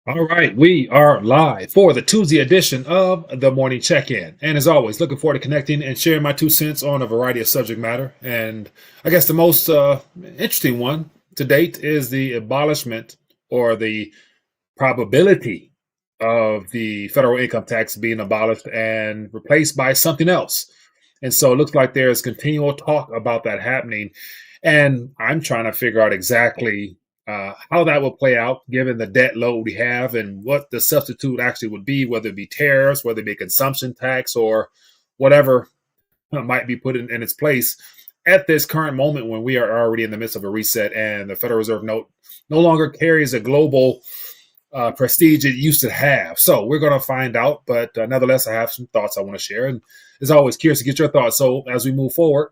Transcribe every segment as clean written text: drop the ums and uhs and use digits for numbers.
All right, we are live for the Tuesday edition of the Morning Check-In. And as always, looking forward to connecting and sharing my 2 cents on a variety of subject matter. And I guess the most interesting one to date is the abolishment or the probability of the federal income tax being abolished and replaced by something else. And so it looks like there's continual talk about that happening. And I'm trying to figure out exactly how that will play out given the debt load we have and what the substitute actually would be, whether it be tariffs, whether it be consumption tax, or whatever might be put in its place at this current moment when we are already in the midst of a reset and the Federal Reserve note no longer carries a global prestige it used to have. So we're going to find out. But nevertheless, I have some thoughts I want to share. And as always, curious to get your thoughts. So as we move forward,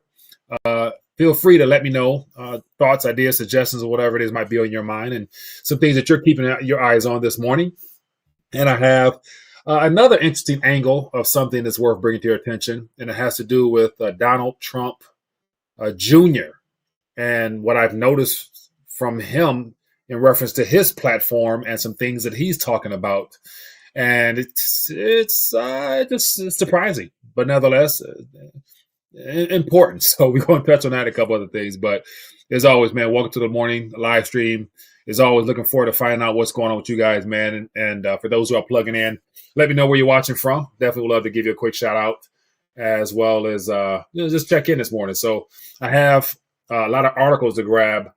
feel free to let me know thoughts, ideas, suggestions, or whatever it is might be on your mind and some things that you're keeping your eyes on this morning. And I have another interesting angle of something that's worth bringing to your attention, and it has to do with Donald Trump Jr. and what I've noticed from him in reference to his platform and some things that he's talking about. And it's just surprising, but nevertheless important. So we're going to touch on that, a couple other things. But as always, man, welcome to the morning live stream. As always, looking forward to finding out what's going on with you guys, man. And for those who are plugging in, let me know where you're watching from. Definitely would love to give you a quick shout out, as well as just check in this morning. So I have a lot of articles to grab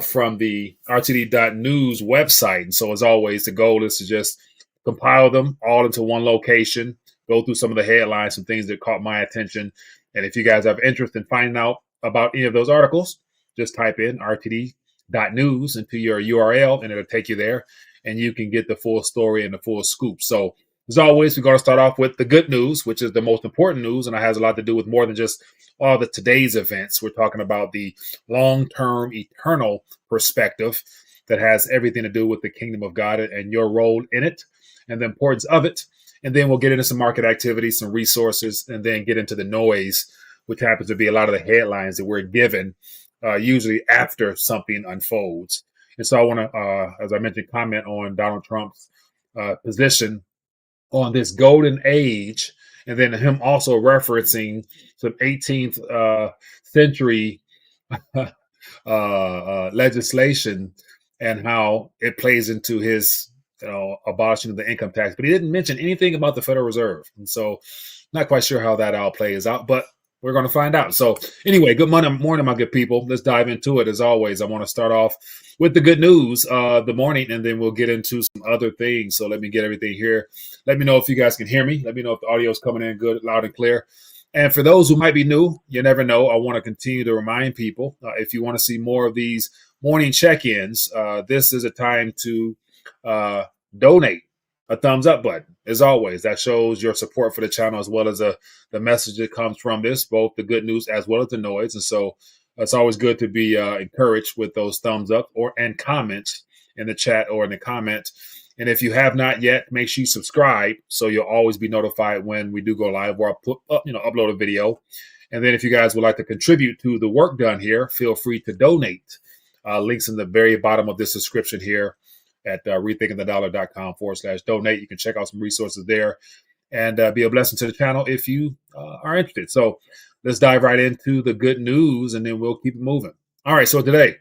from the rtd.news website. And so as always, the goal is to just compile them all into one location, go through some of the headlines, some things that caught my attention. And if you guys have interest in finding out about any of those articles, just type in rtd.news into your URL and it'll take you there and you can get the full story and the full scoop. So as always, we're going to start off with the good news, which is the most important news. And it has a lot to do with more than just all the today's events. We're talking about the long-term, eternal perspective that has everything to do with the kingdom of God and your role in it and the importance of it. And then we'll get into some market activity, some resources, and then get into the noise, which happens to be a lot of the headlines that we're given, usually after something unfolds. And so I want to, as I mentioned, comment on Donald Trump's position on this golden age, and then him also referencing some 18th century legislation and how it plays into his abolishing of the income tax, but he didn't mention anything about the Federal Reserve. And so not quite sure how that all plays out, but we're going to find out. So anyway, good morning, my good people. Let's dive into it. As always, I want to start off with the good news, the morning, and then we'll get into some other things. So let me get everything here. Let me know if you guys can hear me. Let me know if the audio is coming in good, loud and clear. And for those who might be new, you never know. I want to continue to remind people, if you want to see more of these morning check-ins, this is a time to donate. A thumbs up button. As always, that shows your support for the channel as well as the message that comes from this, both the good news as well as the noise. And so it's always good to be encouraged with those thumbs up and comments in the chat or in the comment. And if you have not yet, make sure you subscribe so you'll always be notified when we do go live or upload a video. And then if you guys would like to contribute to the work done here, feel free to donate. Links in the very bottom of this description here at rethinkingthedollar.com/donate. You can check out some resources there and be a blessing to the channel if you are interested. So let's dive right into the good news and then we'll keep it moving. All right. So today,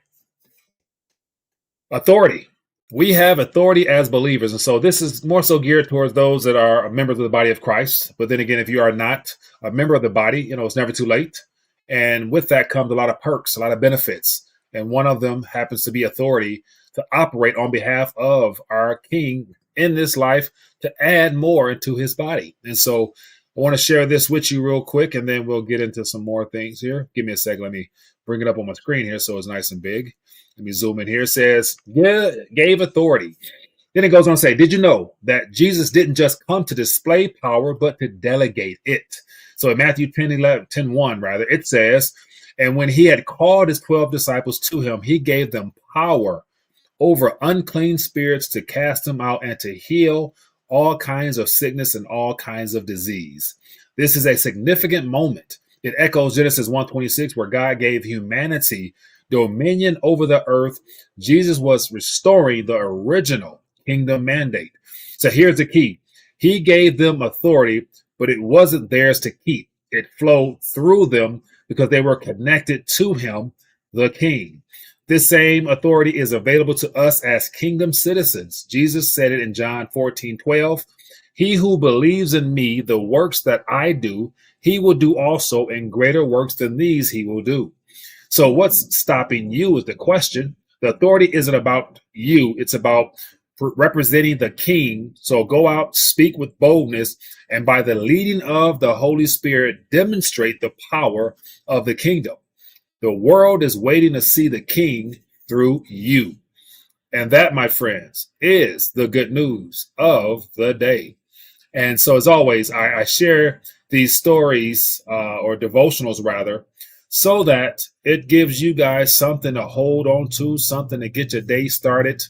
authority. We have authority as believers. And so this is more so geared towards those that are members of the body of Christ. But then again, if you are not a member of the body, it's never too late. And with that comes a lot of perks, a lot of benefits. And one of them happens to be authority to operate on behalf of our King in this life to add more into his body. And so I want to share this with you real quick, and then we'll get into some more things here. Give me a second. Let me bring it up on my screen here so it's nice and big. Let me zoom in here. It says, gave authority. Then it goes on to say, did you know that Jesus didn't just come to display power, but to delegate it? So in Matthew 10:1, it says, and when he had called his 12 disciples to him, he gave them power over unclean spirits to cast them out and to heal all kinds of sickness and all kinds of disease. This is a significant moment. It echoes Genesis 1:26, where God gave humanity dominion over the earth. Jesus was restoring the original kingdom mandate. So here's the key. He gave them authority, but it wasn't theirs to keep. It flowed through them because they were connected to him, the king. This same authority is available to us as kingdom citizens. Jesus said it in John 14:12. He who believes in me, the works that I do, he will do also, and greater works than these he will do. So what's stopping you is the question. The authority isn't about you. It's about representing the king. So go out, speak with boldness, and by the leading of the Holy Spirit, demonstrate the power of the kingdom. The world is waiting to see the king through you. And that, my friends, is the good news of the day. And so, as always, I share these stories or devotionals, rather, so that it gives you guys something to hold on to, something to get your day started,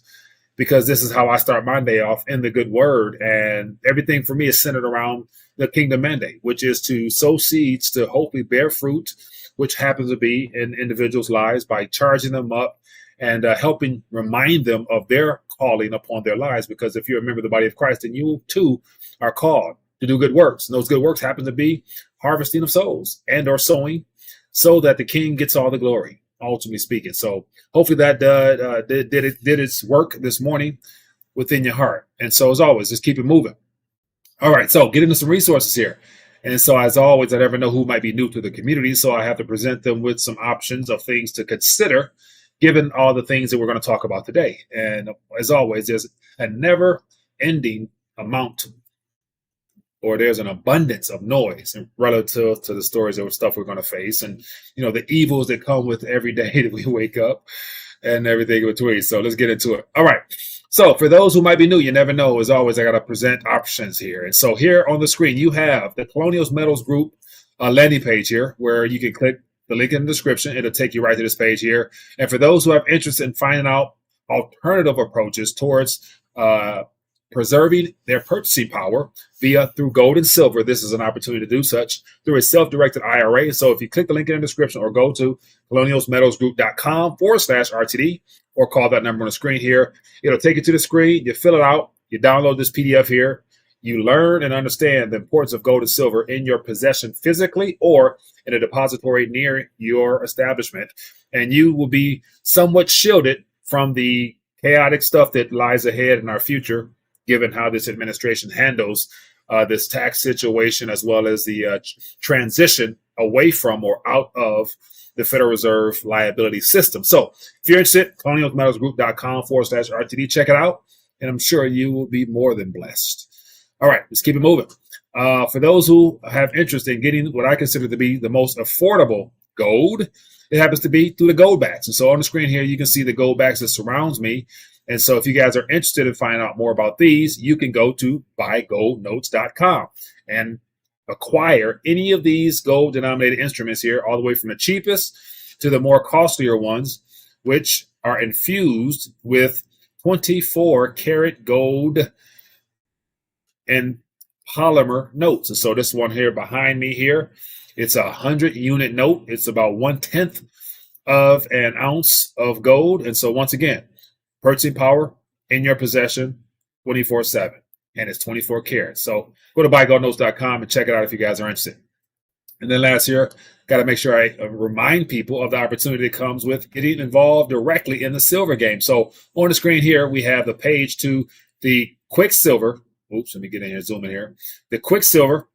because this is how I start my day off in the good word. And everything for me is centered around the kingdom mandate, which is to sow seeds to hopefully bear fruit, which happens to be in individuals' lives by charging them up and helping remind them of their calling upon their lives. Because if you're a member of the body of Christ, then you too are called to do good works. And those good works happen to be harvesting of souls and or sowing so that the king gets all the glory, ultimately speaking. So hopefully that did its work this morning within your heart. And so as always, just keep it moving. All right, so get into some resources here. And so as always, I never know who might be new to the community, so I have to present them with some options of things to consider, given all the things that we're going to talk about today. And as always, there's a never-ending amount, or there's an abundance of noise relative to the stories of stuff we're going to face, and the evils that come with every day that we wake up and everything in between. So let's get into it. All right. So for those who might be new, you never know. As always, I got to present options here. And so here on the screen, you have the Colonials Metals Group landing page here, where you can click the link in the description. It'll take you right to this page here. And for those who have interest in finding out alternative approaches towards preserving their purchasing power through gold and silver, this is an opportunity to do such through a self-directed IRA. So if you click the link in the description or go to colonialsmetalsgroup.com/RTD or call that number on the screen here, it'll take you to the screen. You fill it out. You download this PDF here. You learn and understand the importance of gold and silver in your possession physically or in a depository near your establishment. And you will be somewhat shielded from the chaotic stuff that lies ahead in our future, given how this administration handles this tax situation, as well as the transition away from or out of the Federal Reserve liability system. So if you're interested, colonialsmetalsgroup.com/RTD, check it out, and I'm sure you will be more than blessed. All right, let's keep it moving. For those who have interest in getting what I consider to be the most affordable gold, it happens to be through the Goldbacks. And so on the screen here, you can see the Goldbacks that surrounds me. And so if you guys are interested in finding out more about these, you can go to buygoldnotes.com and acquire any of these gold denominated instruments here, all the way from the cheapest to the more costlier ones, which are infused with 24 karat gold and polymer notes. And so this one here behind me here, it's a 100-unit note. It's about 1/10 of an ounce of gold. And so once again, purchasing power in your possession 24/7, and it's 24 karat. So go to buygoldnotes.com and check it out if you guys are interested. And then last year, got to make sure I remind people of the opportunity that comes with getting involved directly in the silver game. So on the screen here, we have the page to the Quicksilver. Oops, let me get in here, zoom in here. The Quicksilver,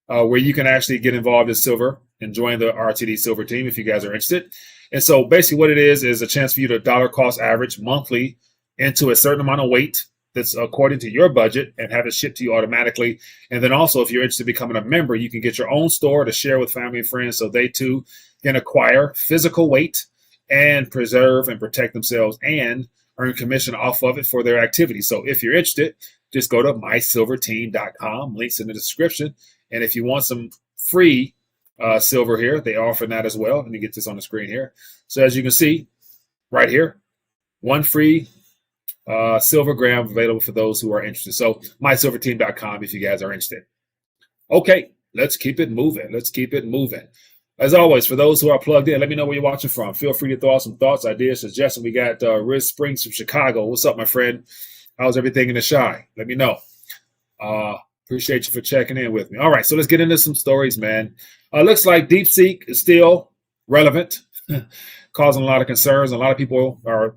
where you can actually get involved in silver and join the RTD Silver team if you guys are interested. And so basically what it is a chance for you to dollar cost average monthly into a certain amount of weight that's according to your budget and have it shipped to you automatically. And then also, if you're interested in becoming a member, you can get your own store to share with family and friends so they too can acquire physical weight and preserve and protect themselves and earn commission off of it for their activity. So if you're interested, just go to mysilverteam.com. Links in the description. And if you want some free silver here, they offer that as well. Let me get this on the screen here. So as you can see right here, one free silver gram available for those who are interested. So mysilverteam.com if you guys are interested. Okay, let's keep it moving. Let's keep it moving. As always, for those who are plugged in, let me know where you're watching from. Feel free to throw out some thoughts, ideas, suggestions. We got Riz Springs from Chicago. What's up, my friend? How's everything in the shy? Let me know. Appreciate you for checking in with me. All right, so let's get into some stories, man. Looks like DeepSeek is still relevant, causing a lot of concerns. A lot of people are,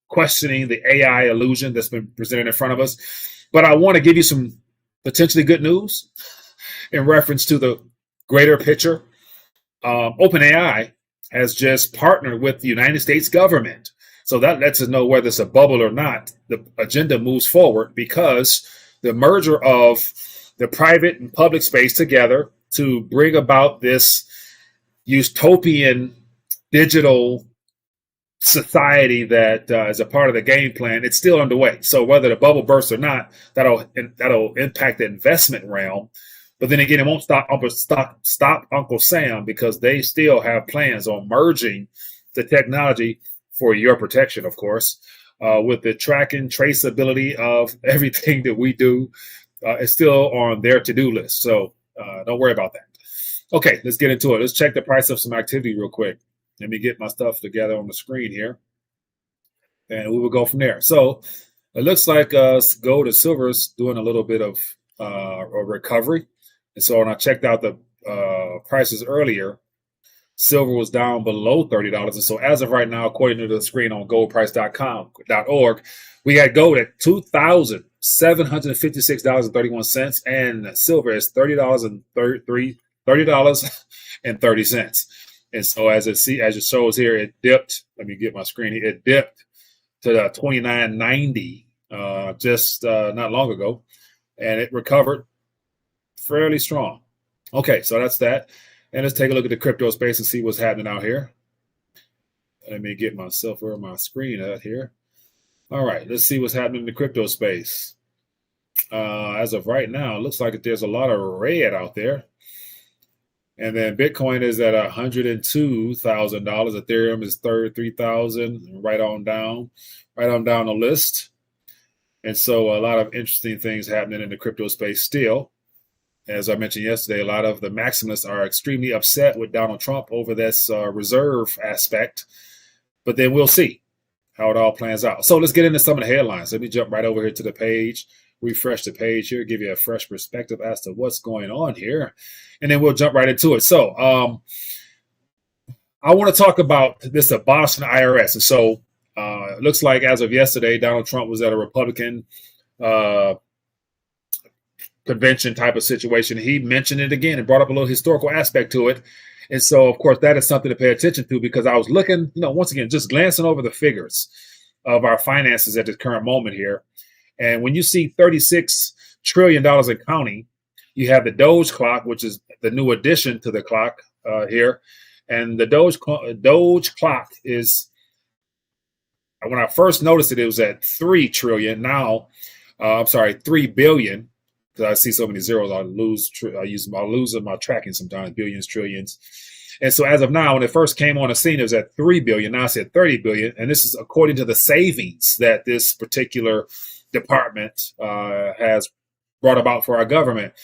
questioning the AI illusion that's been presented in front of us. But I want to give you some potentially good news in reference to the greater picture. OpenAI has just partnered with the United States government. So that lets us know whether it's a bubble or not. The agenda moves forward because the merger of the private and public space together to bring about this utopian digital society that is a part of the game plan, it's still underway. So whether the bubble bursts or not, that'll impact the investment realm. But then again, it won't stop Uncle Sam, because they still have plans on merging the technology for your protection, of course, with the tracking, traceability of everything that we do. It's still on their to-do list. So don't worry about that. Okay, let's get into it. Let's check the price of some activity real quick. Let me get my stuff together on the screen here, and we will go from there. So it looks like gold and silver is doing a little bit of a recovery. And so when I checked out the prices earlier, silver was down below $30. And so as of right now, according to the screen on goldprice.com.org, we got gold at $2,756.31, and silver is $30.30. And so as it shows here, it dipped. Let me get my screen here. It dipped to the $29.90 just not long ago, and it recovered fairly strong. Okay, so that's that. And let's take a look at the crypto space and see what's happening out here. Let me get myself on my screen out here. All right, let's see what's happening in the crypto space. As of right now, it looks like there's a lot of red out there. And then Bitcoin is at $102,000. Ethereum is $33,000. Right on down the list. And so a lot of interesting things happening in the crypto space still. As I mentioned yesterday, a lot of the maximalists are extremely upset with Donald Trump over this reserve aspect. But then we'll see how it all plans out. So let's get into some of the headlines. Let me jump right over here to the page, refresh the page here, give you a fresh perspective as to what's going on here, and then we'll jump right into it. So I want to talk about this abolishing the IRS. And so it looks like as of yesterday, Donald Trump was at a Republican convention type of situation. He mentioned it again and brought up a little historical aspect to it. And so, of course, that is something to pay attention to, because I was looking, once again, just glancing over the figures of our finances at this current moment here. And when you see $36 trillion in counting, you have the Doge clock, which is the new addition to the clock here. And the Doge clock is, when I first noticed it, it was at 3 trillion. Now, 3 billion. Because I see so many zeros, I'll lose my tracking sometimes, billions, trillions. And so as of now, when it first came on the scene, it was at 3 billion. Now it's at 30 billion. And this is according to the savings that this particular department has brought about for our government.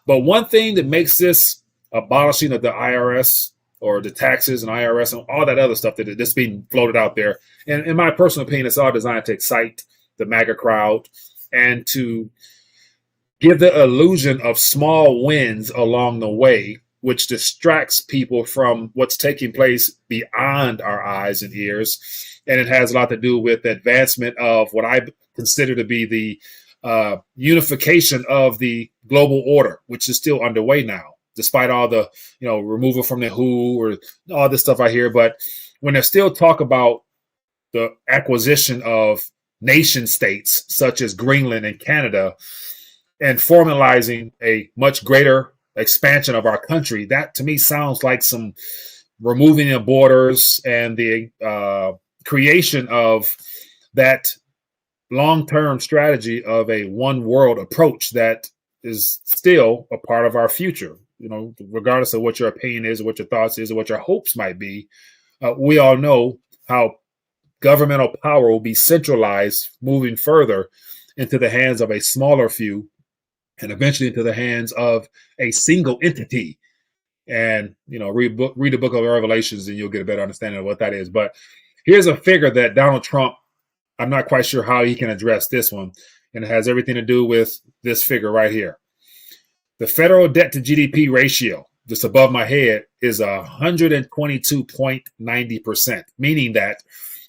But one thing that makes this abolishing of the IRS, or the taxes and IRS and all that other stuff that's being floated out there, and in my personal opinion, it's all designed to excite the MAGA crowd and to give the illusion of small wins along the way, which distracts people from what's taking place beyond our eyes and ears. And it has a lot to do with the advancement of what I consider to be the unification of the global order, which is still underway now, despite all the, removal from the WHO or all this stuff I hear. But when there's still talk about the acquisition of nation states such as Greenland and Canada, and formalizing a much greater expansion of our country, that to me sounds like some removing of borders and the creation of that long-term strategy of a one world approach that is still a part of our future. Regardless of what your opinion is, or what your thoughts is, or what your hopes might be, we all know how governmental power will be centralized moving further into the hands of a smaller few, and eventually into the hands of a single entity. And, read the book of Revelations, and you'll get a better understanding of what that is. But here's a figure that Donald Trump I'm not quite sure how he can address this one. And it has everything to do with this figure right here. The federal debt to GDP ratio, just above my head, is 122.90%, meaning that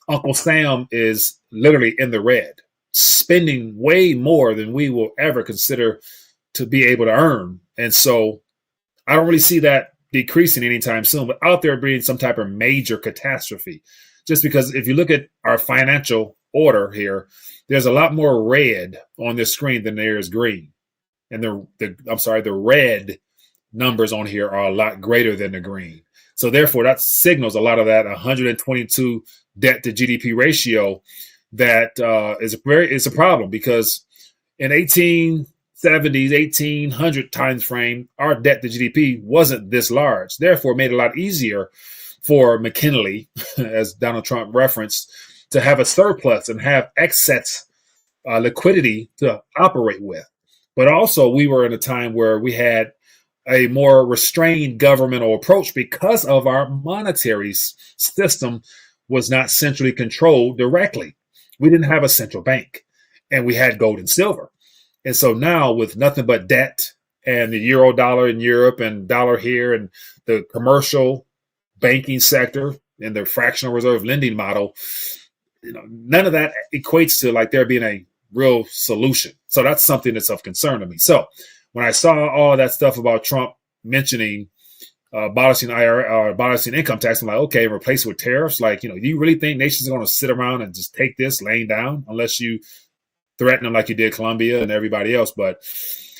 Uncle Sam is literally in the red, spending way more than we will ever consider to be able to earn. And so I don't really see that decreasing anytime soon, but out there being some type of major catastrophe. Just because if you look at our financial order here, there's a lot more red on this screen than there is green. And the red numbers on here are a lot greater than the green. So therefore, that signals a lot of that 122 debt to GDP ratio that is a problem, because in 1870s, 1800 time frame, our debt to GDP wasn't this large. Therefore, it made it a lot easier for McKinley, as Donald Trump referenced, to have a surplus and have excess liquidity to operate with. But also, we were in a time where we had a more restrained governmental approach because of our monetary system was not centrally controlled directly. We didn't have a central bank, and we had gold and silver. And so now, with nothing but debt and the euro dollar in Europe and dollar here and the commercial banking sector and the fractional reserve lending model, none of that equates to like there being a real solution. So that's something that's of concern to me. So when I saw all that stuff about Trump mentioning abolishing IRA or abolishing income tax, I'm like, okay, replace it with tariffs. Like, do you really think nations are going to sit around and just take this laying down unless you threaten them like you did Colombia and everybody else?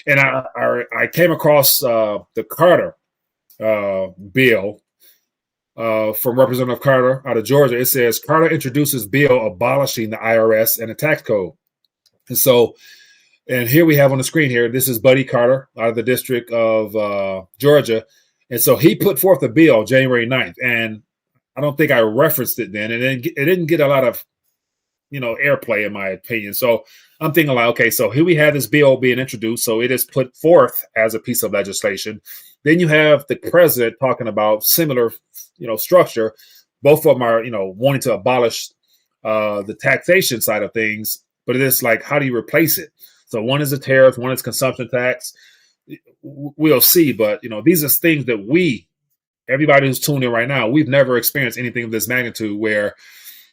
And I came across the Carter bill from Representative Carter out of Georgia. It says Carter introduces bill abolishing the IRS and the tax code. And so, and here we have on the screen here, this is Buddy Carter out of the District of Georgia. And so he put forth a bill January 9th. And I don't think I referenced it then. And it didn't get a lot of, airplay, in my opinion. So I'm thinking like, okay, so here we have this bill being introduced. So it is put forth as a piece of legislation. Then you have the president talking about similar, structure. Both of them are, wanting to abolish the taxation side of things. But it is like, how do you replace it? So one is a tariff, one is consumption tax. We'll see. But, these are things that everybody who's tuned in right now, we've never experienced anything of this magnitude where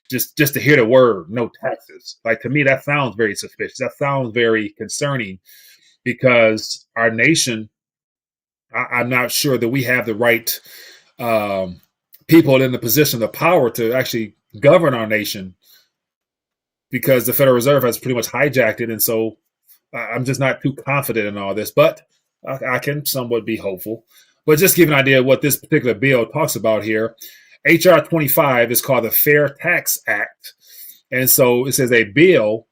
just to hear the word, no taxes. Like, to me, that sounds very suspicious. That sounds very concerning, because our nation, I'm not sure that we have the right people in the position of power to actually govern our nation, because the Federal Reserve has pretty much hijacked it. And so I'm just not too confident in all this, but I can somewhat be hopeful. But just to give an idea of what this particular bill talks about here, HR 25 is called the Fair Tax Act. And so it says a bill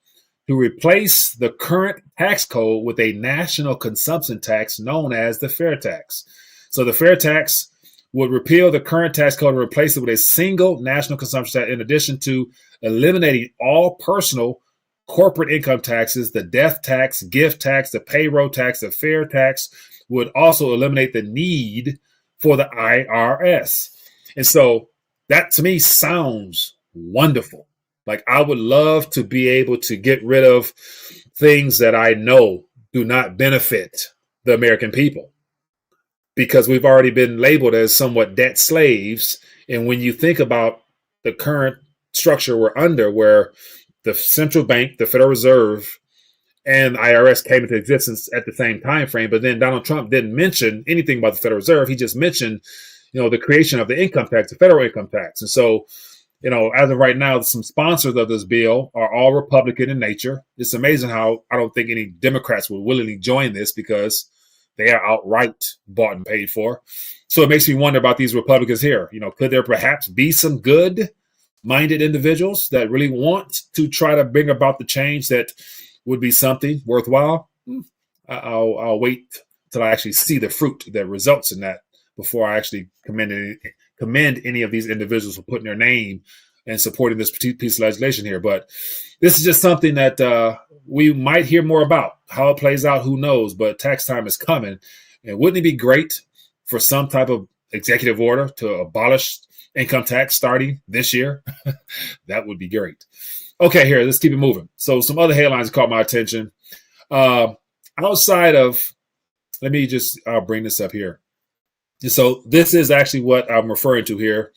to replace the current tax code with a national consumption tax known as the fair tax. So the fair tax would repeal the current tax code and replace it with a single national consumption tax, in addition to eliminating all personal corporate income taxes, the death tax, gift tax, the payroll tax, the fair tax. Would also eliminate the need for the IRS. And so that to me sounds wonderful. Like, I would love to be able to get rid of things that I know do not benefit the American people, because we've already been labeled as somewhat debt slaves. And when you think about the current structure we're under, where the central bank, the Federal Reserve, and the IRS came into existence at the same time frame, but then Donald Trump didn't mention anything about the Federal Reserve. He just mentioned, the creation of the income tax, the federal income tax. And so, as of right now, some sponsors of this bill are all Republican in nature. It's amazing how I don't think any Democrats would willingly join this, because they are outright bought and paid for. So it makes me wonder about these Republicans here. Could there perhaps be some good-minded individuals that really want to try to bring about the change that would be something worthwhile? I'll wait till I actually see the fruit that results in that before I actually commend any of these individuals for putting their name and supporting this piece of legislation here. But this is just something that we might hear more about. How it plays out, who knows? But tax time is coming. And wouldn't it be great for some type of executive order to abolish income tax starting this year? That would be great. Okay, here, let's keep it moving. So some other headlines caught my attention. Uh, outside of, I'll bring this up here. So this is actually what I'm referring to here.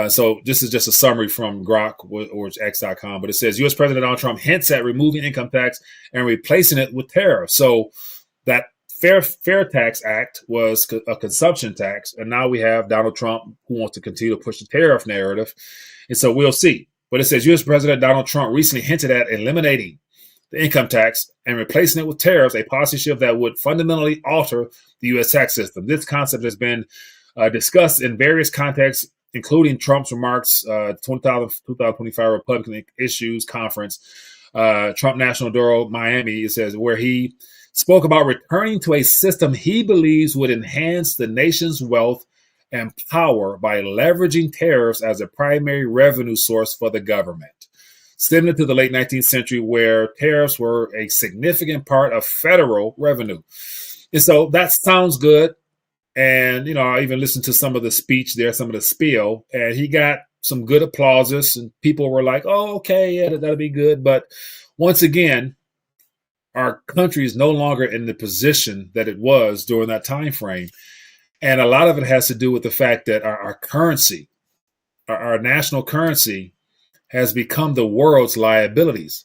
So this is just a summary from Grok or it's X.com, but it says U.S. President Donald Trump hints at removing income tax and replacing it with tariffs. So that Fair Tax Act was a consumption tax, and now we have Donald Trump who wants to continue to push the tariff narrative. And so we'll see. But it says U.S. President Donald Trump recently hinted at eliminating the income tax and replacing it with tariffs, a policy shift that would fundamentally alter the U.S. tax system. This concept has been discussed in various contexts, including Trump's remarks, 2025 Republican Issues Conference, Trump National Bureau, Miami, it says, where he spoke about returning to a system he believes would enhance the nation's wealth and power by leveraging tariffs as a primary revenue source for the government. Similar to the late 19th century, where tariffs were a significant part of federal revenue. And so that sounds good. And, I even listened to some of the speech there, some of the spiel, and he got some good applauses, and people were like, oh, okay, yeah, that'll be good. But once again, our country is no longer in the position that it was during that time frame. And a lot of it has to do with the fact that our currency, our national currency, has become the world's liabilities.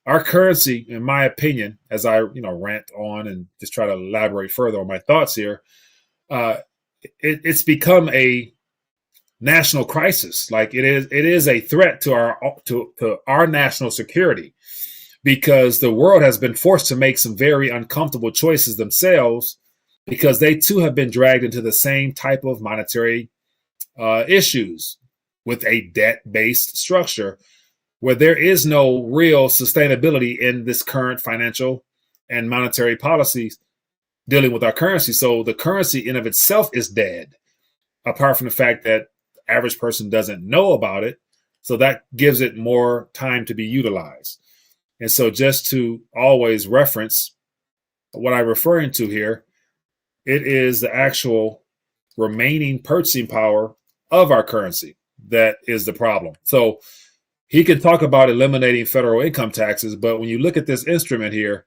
Our currency, in my opinion, as I rant on and just try to elaborate further on my thoughts here, it's become a national crisis. Like it is a threat to our national security, because the world has been forced to make some very uncomfortable choices themselves, because they too have been dragged into the same type of monetary issues with a debt-based structure where there is no real sustainability in this current financial and monetary policies dealing with our currency. So the currency in of itself is dead, apart from the fact that the average person doesn't know about it. So that gives it more time to be utilized. And so just to always reference what I'm referring to here, it is the actual remaining purchasing power of our currency that is the problem. So he can talk about eliminating federal income taxes, but when you look at this instrument here,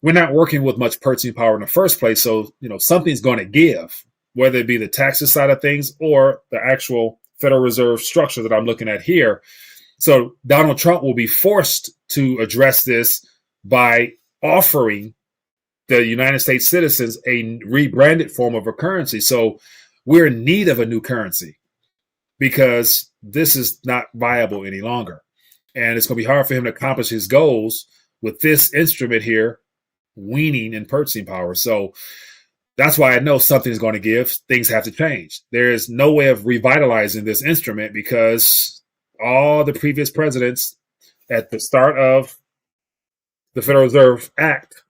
we're not working with much purchasing power in the first place. So, something's going to give, whether it be the taxes side of things or the actual Federal Reserve structure that I'm looking at here. So Donald Trump will be forced to address this by offering the United States citizens a rebranded form of a currency. So we're in need of a new currency, because this is not viable any longer. And it's going to be hard for him to accomplish his goals with this instrument here weaning in purchasing power. So that's why I know something's going to give. Things have to change. There is no way of revitalizing this instrument, because all the previous presidents at the start of the Federal Reserve Act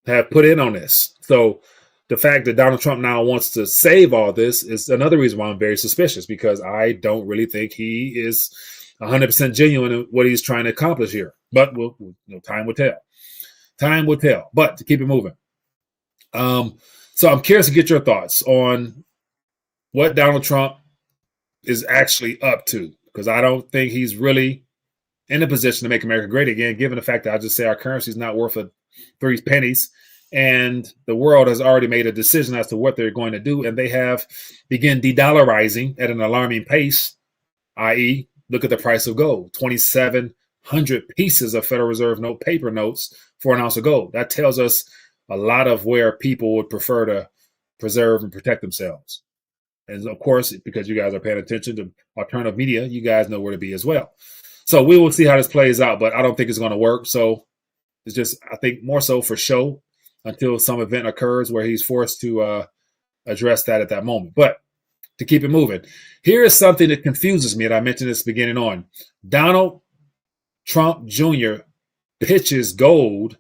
have put in on this. So the fact that Donald Trump now wants to save all this is another reason why I'm very suspicious, because I don't really think he is 100% genuine in what he's trying to accomplish here. But time will tell. Time will tell. But to keep it moving. So I'm curious to get your thoughts on what Donald Trump is actually up to, because I don't think he's really in a position to make America great again, given the fact that I just say our currency is not worth a 3 pennies. And the world has already made a decision as to what they're going to do. And they have begun de-dollarizing at an alarming pace, i.e., look at the price of gold, 2,700 pieces of Federal Reserve note paper notes for an ounce of gold. That tells us a lot of where people would prefer to preserve and protect themselves. And of course, because you guys are paying attention to alternative media, you guys know where to be as well. So we will see how this plays out, but I don't think it's going to work. So it's just, I think, more so for show, until some event occurs where he's forced to address that at that moment. But to keep it moving, here is something that confuses me, and I mentioned this beginning on. Donald Trump Jr. pitches gold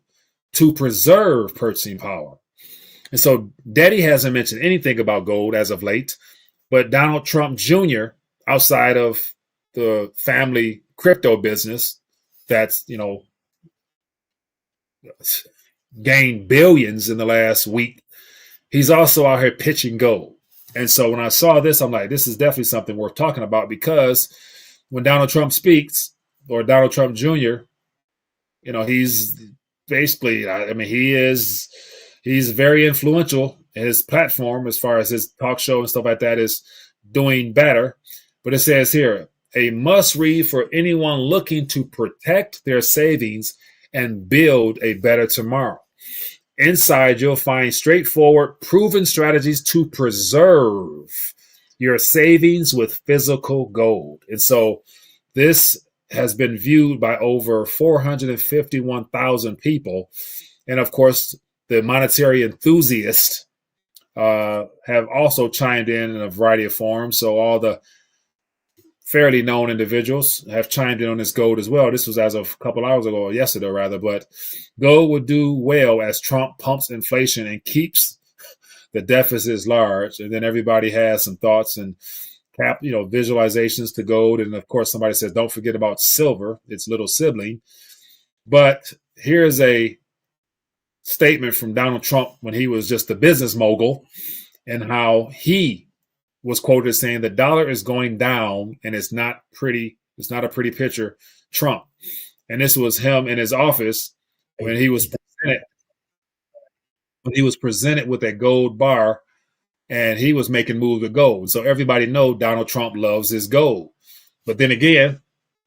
to preserve purchasing power. And so Daddy hasn't mentioned anything about gold as of late, but Donald Trump Jr., outside of the family crypto business that's, gained billions in the last week, he's also out here pitching gold. And so when I saw this, I'm like, this is definitely something worth talking about, because when Donald Trump speaks, or Donald Trump Jr., he's basically, I mean, he's very influential. His platform, as far as his talk show and stuff like that, is doing better. But it says here, a must read for anyone looking to protect their savings and build a better tomorrow. Inside, you'll find straightforward, proven strategies to preserve your savings with physical gold. And so this has been viewed by over 451,000 people. And of course, the monetary enthusiasts have also chimed in a variety of forms. So all the fairly known individuals have chimed in on this gold as well. This was as of a couple hours ago, or yesterday rather, but gold would do well as Trump pumps inflation and keeps the deficits large. And then everybody has some thoughts and visualizations to gold. And of course, somebody says, don't forget about silver, its little sibling. But here's a statement from Donald Trump when he was just a business mogul, and how he was quoted as saying the dollar is going down and it's not pretty. It's not a pretty picture, Trump. And this was him in his office when he was presented with a gold bar, and he was making moves with gold. So everybody knows Donald Trump loves his gold. But then again,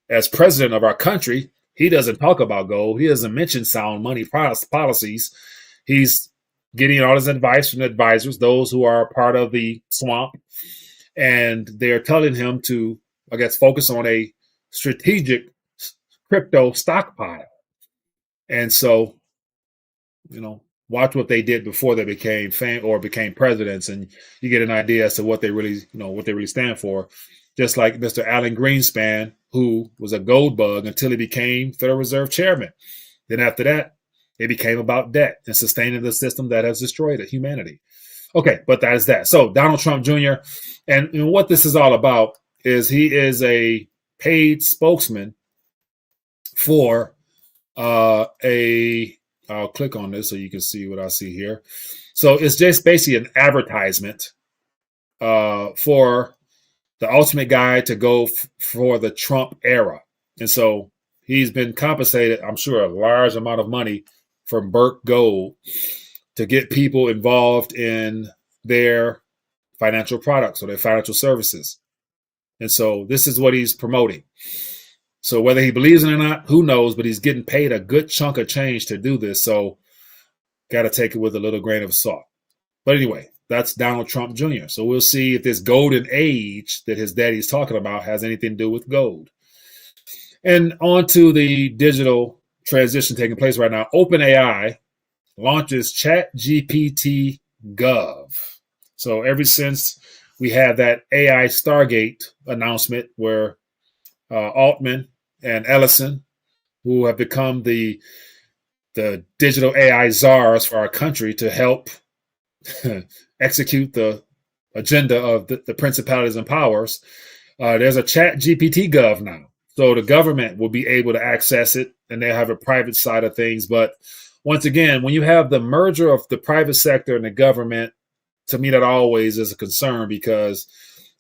as president of our country, he doesn't talk about gold. He doesn't mention sound money policies. He's getting all his advice from advisors, those who are part of the swamp. And they're telling him to, I guess, focus on a strategic crypto stockpile. And so, watch what they did before they became became presidents, and you get an idea as to what they really stand for. Just like Mr. Alan Greenspan, who was a gold bug until he became Federal Reserve Chairman. Then after that, it became about debt and sustaining the system that has destroyed humanity. Okay, but that is that. So Donald Trump Jr., and what this is all about is he is a paid spokesman for I'll click on this so you can see what I see here. So it's just basically an advertisement for the ultimate guide to go for the Trump era. And so he's been compensated, I'm sure, a large amount of money from Burke Gold to get people involved in their financial products or their financial services. And so this is what he's promoting. So whether he believes it or not, who knows, but he's getting paid a good chunk of change to do this. So got to take it with a little grain of salt. But anyway, that's Donald Trump Jr. So we'll see if this golden age that his daddy's talking about has anything to do with gold. And on to the digital transition taking place right now. OpenAI launches GPT Gov. So ever since we had that AI Stargate announcement where Altman and Ellison, who have become the digital AI czars for our country to help execute the agenda of the principalities and powers, there's a GPT Gov now. So the government will be able to access it, and they'll have a private side of things. But once again, when you have the merger of the private sector and the government, to me, that always is a concern, because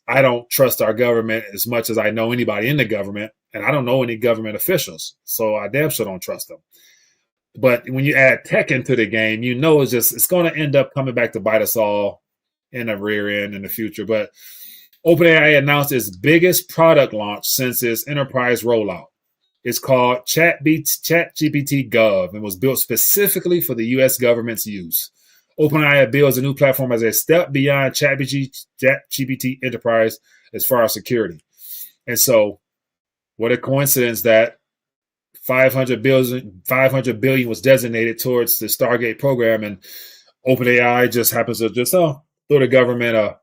I don't trust our government as much as I know anybody in the government, and I don't know any government officials. So I damn sure don't trust them. But when you add tech into the game, it's going to end up coming back to bite us all in the rear end in the future. But OpenAI announced its biggest product launch since its enterprise rollout. It's called ChatGPT Gov and was built specifically for the U.S. government's use. OpenAI builds a new platform as a step beyond ChatGPT Enterprise as far as security. And so, what a coincidence that $500 billion was designated towards the Stargate program, and OpenAI just happens to throw the government a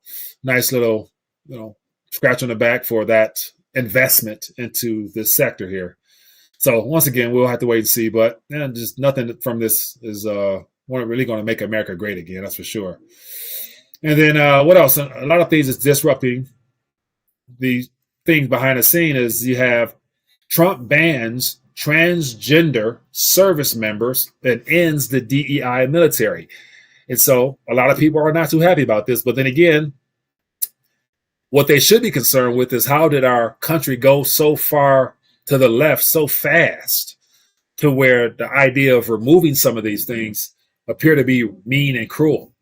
nice little, scratch on the back for that investment into this sector here. So once again, we'll have to wait and see. But just nothing from this is really going to make America great again. That's for sure. And then what else? A lot of things is disrupting the things behind the scene. Is you have Trump bans transgender service members and ends the DEI military. And so a lot of people are not too happy about this. But then again, what they should be concerned with is how did our country go so far to the left so fast to where the idea of removing some of these things appear to be mean and cruel,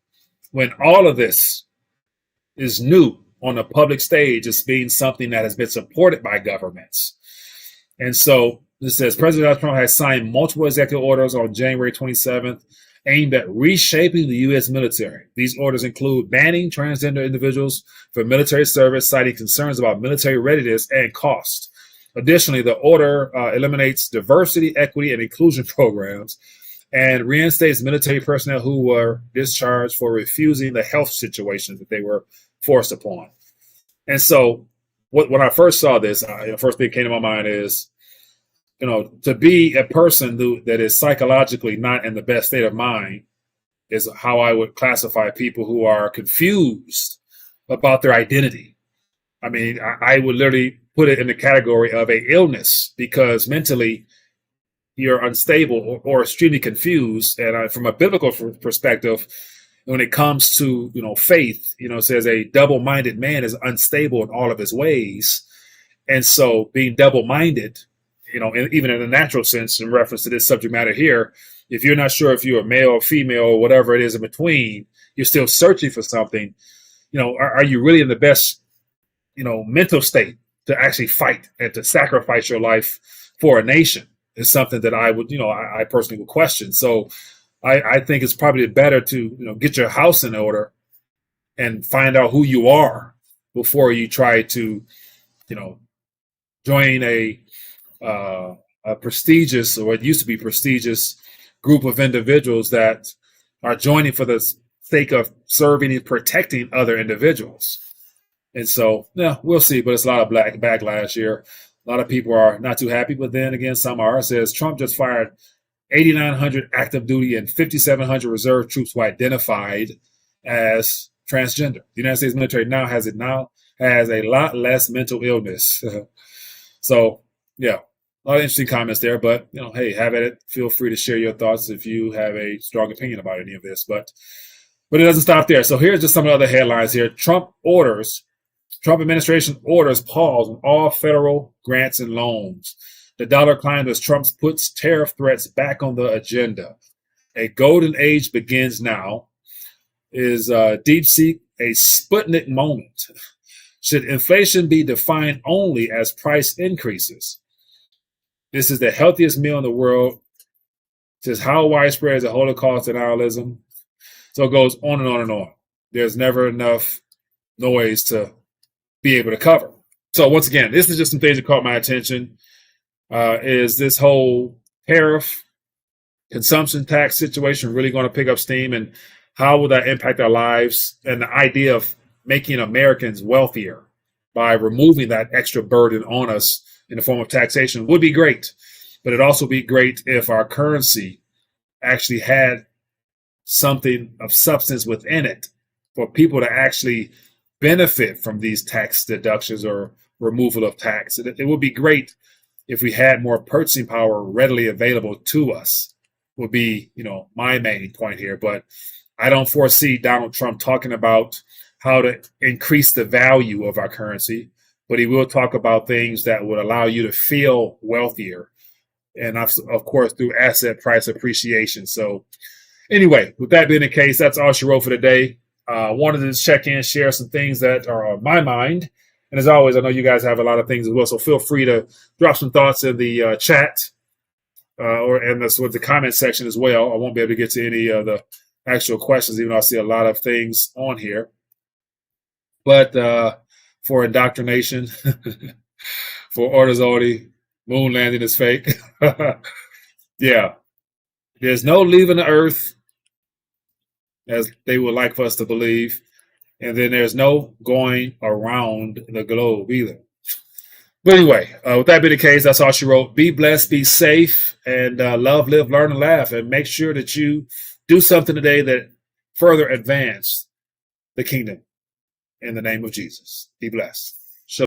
when all of this is new on the public stage as being something that has been supported by governments. And so it says President Trump has signed multiple executive orders on January 27th aimed at reshaping the U.S. military. These orders include banning transgender individuals from military service, citing concerns about military readiness and cost. Additionally, the order eliminates diversity, equity, and inclusion programs and reinstates military personnel who were discharged for refusing the health situations that they were forced upon. And so when I first saw this, the first thing that came to my mind is, to be a person that is psychologically not in the best state of mind is how I would classify people who are confused about their identity. I mean, I would literally put it in the category of a illness, because mentally you're unstable or extremely confused. And from a biblical perspective, when it comes to, faith, it says a double-minded man is unstable in all of his ways. And so being double-minded, even in a natural sense, in reference to this subject matter here, if you're not sure if you're a male or female or whatever it is in between, you're still searching for something. Are you really in the best, mental state to actually fight and to sacrifice your life for a nation? Is something that I would, I personally would question. So I think it's probably better to, get your house in order and find out who you are before you try to, join a prestigious, or what used to be prestigious, group of individuals that are joining for the sake of serving and protecting other individuals. And so, yeah, we'll see. But it's a lot of backlash here. A lot of people are not too happy, but then again, some are. It says Trump just fired 8,900 active duty and 5,700 reserve troops who identified as transgender. The United States military now has a lot less mental illness. So, yeah, a lot of interesting comments there. But hey, have at it. Feel free to share your thoughts if you have a strong opinion about any of this. But it doesn't stop there. So here's just some of the other headlines here. Trump administration orders pause on all federal grants and loans. The dollar climbs as Trump puts tariff threats back on the agenda. A golden age begins now. Is DeepSeek a Sputnik moment? Should inflation be defined only as price increases? This is the healthiest meal in the world. It says how widespread is the Holocaust denialism? So it goes on and on and on. There's never enough noise to be able to cover. So once again, this is just some things that caught my attention. Is this whole tariff consumption tax situation really going to pick up steam, and how will that impact our lives? And the idea of making Americans wealthier by removing that extra burden on us in the form of taxation would be great. But it'd also be great if our currency actually had something of substance within it for people to actually benefit from these tax deductions or removal of tax. It would be great if we had more purchasing power readily available to us, would be, my main point here. But I don't foresee Donald Trump talking about how to increase the value of our currency, but he will talk about things that would allow you to feel wealthier. And of course, through asset price appreciation. So anyway, with that being the case, that's all she wrote for today. Wanted to check in, share some things that are on my mind. And as always, I know you guys have a lot of things as well. So feel free to drop some thoughts in the chat and with the comment section as well. I won't be able to get to any of the actual questions, even though I see a lot of things on here. But for indoctrination, for orders only, moon landing is fake. Yeah. There's no leaving the earth, as they would like for us to believe. And then there's no going around the globe either. But anyway, with that being the case, that's all she wrote. Be blessed, be safe, and love, live, learn, and laugh. And make sure that you do something today that further advance the kingdom in the name of Jesus. Be blessed.